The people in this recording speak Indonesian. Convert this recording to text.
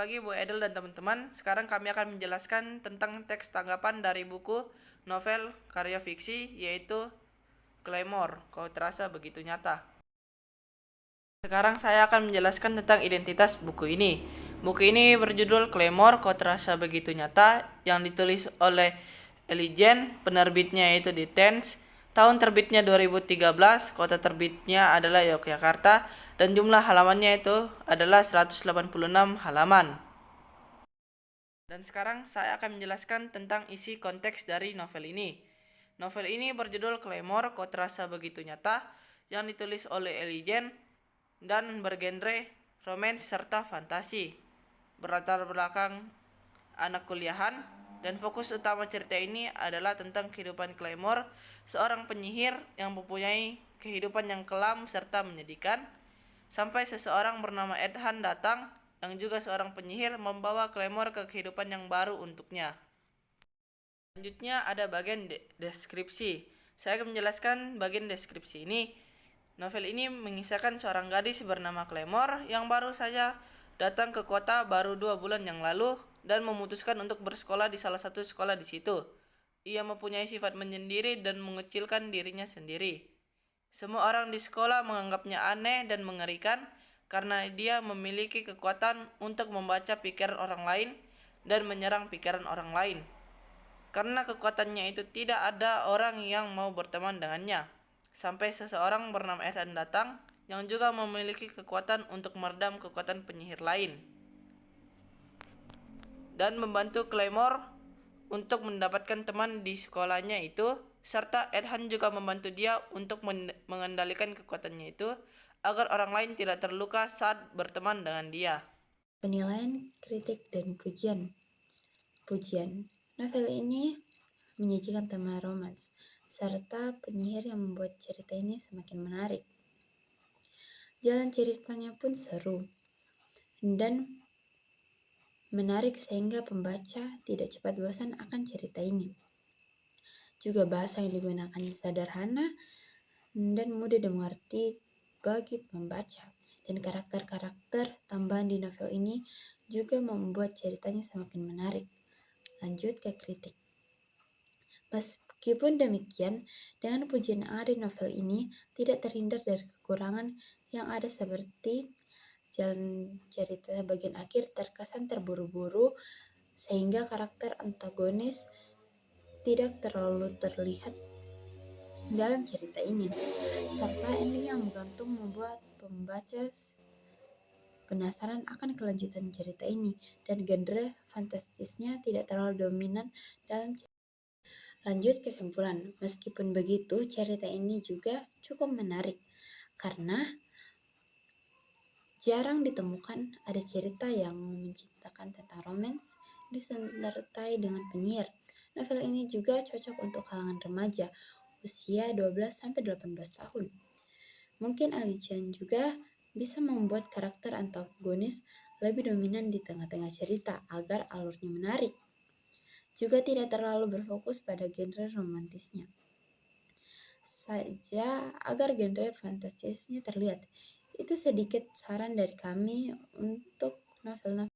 pagi Bu Edel dan teman-teman. Sekarang kami akan menjelaskan tentang teks tanggapan dari buku novel karya fiksi yaitu Claymore, Kau Terasa Begitu Nyata. Sekarang saya akan menjelaskan tentang identitas buku ini. Buku ini berjudul Claymore, Kau Terasa Begitu Nyata yang ditulis oleh Elijen, penerbitnya yaitu di Tens. Tahun terbitnya 2013, kota terbitnya adalah Yogyakarta, dan jumlah halamannya itu adalah 186 halaman. Dan sekarang saya akan menjelaskan tentang isi konteks dari novel ini. Novel ini berjudul Claymore, Kau Terasa Begitu Nyata, yang ditulis oleh Elijen dan bergenre romance serta fantasi. Berlatar belakang anak kuliahan, dan fokus utama cerita ini adalah tentang kehidupan Claymore, seorang penyihir yang mempunyai kehidupan yang kelam serta menyedihkan, sampai seseorang bernama Edhan datang yang juga seorang penyihir membawa Claymore ke kehidupan yang baru untuknya. Selanjutnya ada bagian deskripsi. Saya akan menjelaskan bagian deskripsi ini. Novel ini mengisahkan seorang gadis bernama Claymore yang baru saja datang ke kota baru 2 bulan yang lalu dan memutuskan untuk bersekolah di salah satu sekolah di situ. Ia mempunyai sifat menyendiri dan mengecilkan dirinya sendiri. Semua orang di sekolah menganggapnya aneh dan mengerikan karena dia memiliki kekuatan untuk membaca pikiran orang lain dan menyerang pikiran orang lain. Karena kekuatannya itu tidak ada orang yang mau berteman dengannya. Sampai seseorang bernama Ethan datang yang juga memiliki kekuatan untuk meredam kekuatan penyihir lain dan membantu Claymore untuk mendapatkan teman di sekolahnya itu, serta Ethan juga membantu dia untuk mengendalikan kekuatannya itu agar orang lain tidak terluka saat berteman dengan dia. Penilaian, kritik, dan pujian. Novel ini menyajikan tema romans, serta penyihir yang membuat cerita ini semakin menarik. Jalan ceritanya pun seru dan menarik sehingga pembaca tidak cepat bosan akan cerita ini. Juga bahasa yang digunakan sederhana dan mudah dimengerti bagi pembaca. Dan karakter-karakter tambahan di novel ini juga membuat ceritanya semakin menarik. Lanjut ke kritik. Meskipun demikian, dengan pujian yang ada di novel ini tidak terhindar dari kekurangan yang ada seperti jalan cerita bagian akhir terkesan terburu-buru sehingga karakter antagonis tidak terlalu terlihat dalam cerita ini, serta ending yang menggantung membuat pembaca penasaran akan kelanjutan cerita ini, dan genre fantastisnya tidak terlalu dominan dalam cerita. Lanjut kesimpulan, meskipun begitu cerita ini juga cukup menarik karena jarang ditemukan ada cerita yang menciptakan tentang romance disertai dengan penyihir. Novel ini juga cocok untuk kalangan remaja usia 12-18 tahun. Mungkin Alijan juga bisa membuat karakter antagonis lebih dominan di tengah-tengah cerita agar alurnya menarik. Juga tidak terlalu berfokus pada genre romantisnya saja agar genre fantastisnya terlihat. Itu sedikit saran dari kami untuk novel-novel